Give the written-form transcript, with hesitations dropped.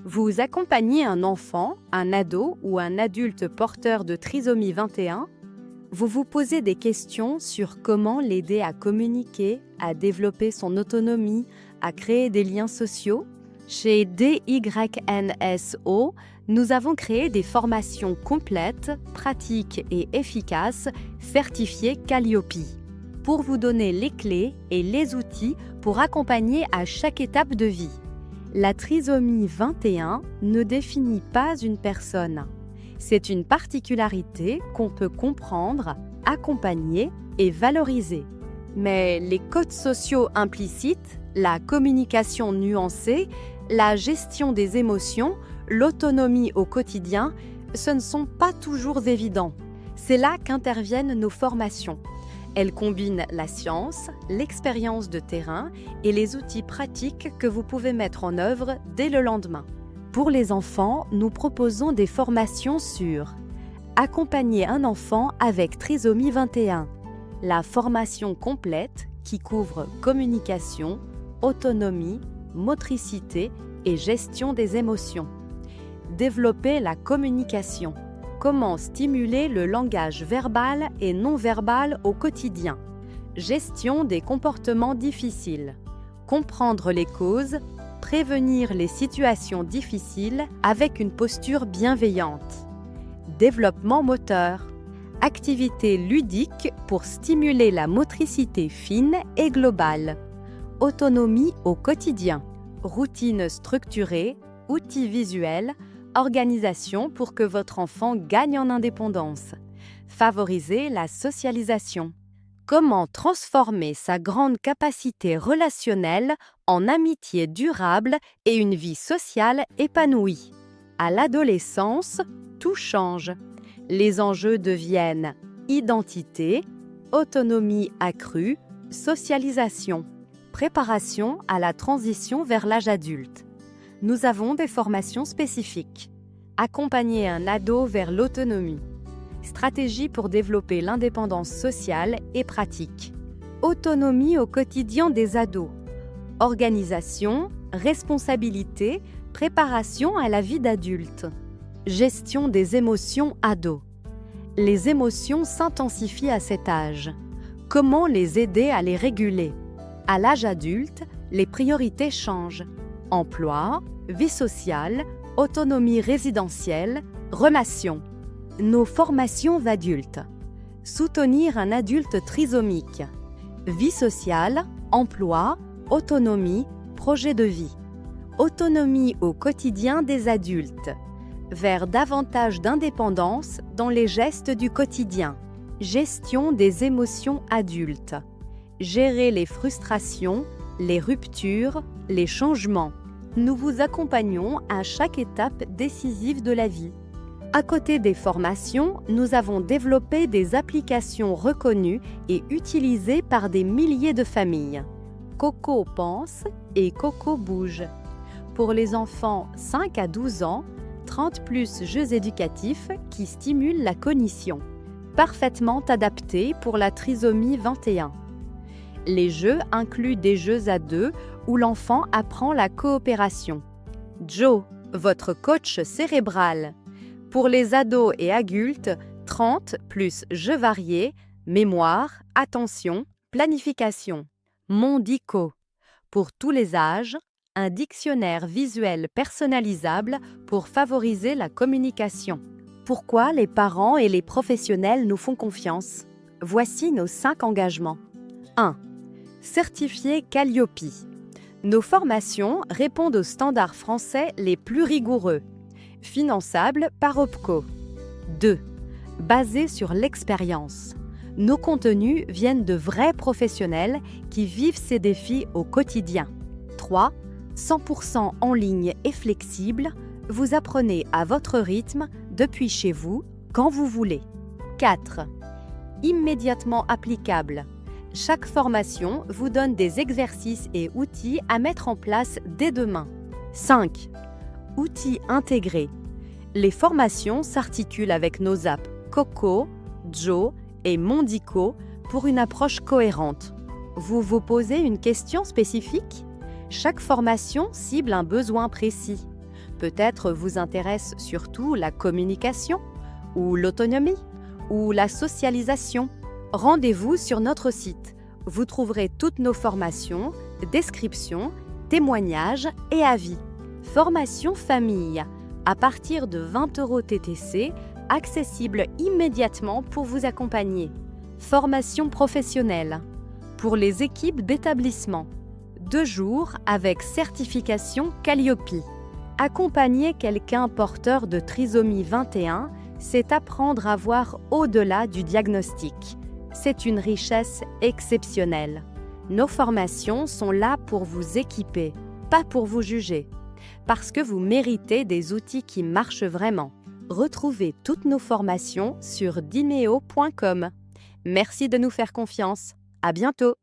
Vous accompagnez un enfant, un ado ou un adulte porteur de trisomie 21. Vous vous posez des questions sur comment l'aider à communiquer, à développer son autonomie, à créer des liens sociaux. Chez DYNSO, nous avons créé des formations complètes, pratiques et efficaces, certifiées Calliope, pour vous donner les clés et les outils pour accompagner à chaque étape de vie. La trisomie 21 ne définit pas une personne. C'est une particularité qu'on peut comprendre, accompagner et valoriser. Mais les codes sociaux implicites, la communication nuancée, la gestion des émotions, l'autonomie au quotidien, ce ne sont pas toujours évidents. C'est là qu'interviennent nos formations. Elles combinent la science, l'expérience de terrain et les outils pratiques que vous pouvez mettre en œuvre dès le lendemain. Pour les enfants, nous proposons des formations sur accompagner un enfant avec trisomie 21, la formation complète qui couvre communication, autonomie, motricité et gestion des émotions. Développer la communication. Comment stimuler le langage verbal et non verbal au quotidien. Gestion des comportements difficiles. Comprendre les causes, prévenir les situations difficiles avec une posture bienveillante. Développement moteur. Activités ludiques pour stimuler la motricité fine et globale. Autonomie au quotidien. Routine structurée, outils visuels, organisation pour que votre enfant gagne en indépendance. Favoriser la socialisation. Comment transformer sa grande capacité relationnelle en amitié durable et une vie sociale épanouie. À l'adolescence, tout change. Les enjeux deviennent identité, autonomie accrue, socialisation, préparation à la transition vers l'âge adulte. Nous avons des formations spécifiques. Accompagner un ado vers l'autonomie. Stratégie pour développer l'indépendance sociale et pratique. Autonomie au quotidien des ados. Organisation, responsabilité, préparation à la vie d'adulte. Gestion des émotions ados. Les émotions s'intensifient à cet âge. Comment les aider à les réguler? À l'âge adulte, les priorités changent. Emploi, vie sociale, autonomie résidentielle, relations. Nos formations d'adultes. Soutenir un adulte trisomique. Vie sociale, emploi, autonomie, projet de vie. Autonomie au quotidien des adultes. Vers davantage d'indépendance dans les gestes du quotidien. Gestion des émotions adultes. Gérer les frustrations, les ruptures, les changements. Nous vous accompagnons à chaque étape décisive de la vie. À côté des formations, nous avons développé des applications reconnues et utilisées par des milliers de familles. Coco pense et Coco bouge. Pour les enfants 5 à 12 ans, 30 plus jeux éducatifs qui stimulent la cognition. Parfaitement adaptés pour la trisomie 21. Les jeux incluent des jeux à deux où l'enfant apprend la coopération. Joe, votre coach cérébral. Pour les ados et adultes, 30 plus jeux variés, mémoire, attention, planification. Mondico. Pour tous les âges, un dictionnaire visuel personnalisable pour favoriser la communication. Pourquoi les parents et les professionnels nous font confiance? Voici nos 5 engagements. 1. Certifié Calliope. Nos formations répondent aux standards français les plus rigoureux. Finançables par OPCO. 2. Basé sur l'expérience. Nos contenus viennent de vrais professionnels qui vivent ces défis au quotidien. 3. 100% en ligne et flexible, vous apprenez à votre rythme, depuis chez vous, quand vous voulez. 4. Immédiatement applicable. Chaque formation vous donne des exercices et outils à mettre en place dès demain. 5. Outils intégrés. Les formations s'articulent avec nos apps Coco, Joe et Mondico pour une approche cohérente. Vous vous posez une question spécifique? Chaque formation cible un besoin précis. Peut-être vous intéresse surtout la communication, ou l'autonomie, ou la socialisation. Rendez-vous sur notre site. Vous trouverez toutes nos formations, descriptions, témoignages et avis. Formation famille, à partir de 20 € TTC, accessible immédiatement pour vous accompagner. Formation professionnelle, pour les équipes d'établissement. 2 jours avec certification Calliope. Accompagner quelqu'un porteur de trisomie 21, c'est apprendre à voir au-delà du diagnostic. C'est une richesse exceptionnelle. Nos formations sont là pour vous équiper, pas pour vous juger. Parce que vous méritez des outils qui marchent vraiment. Retrouvez toutes nos formations sur dimeo.com. Merci de nous faire confiance. À bientôt!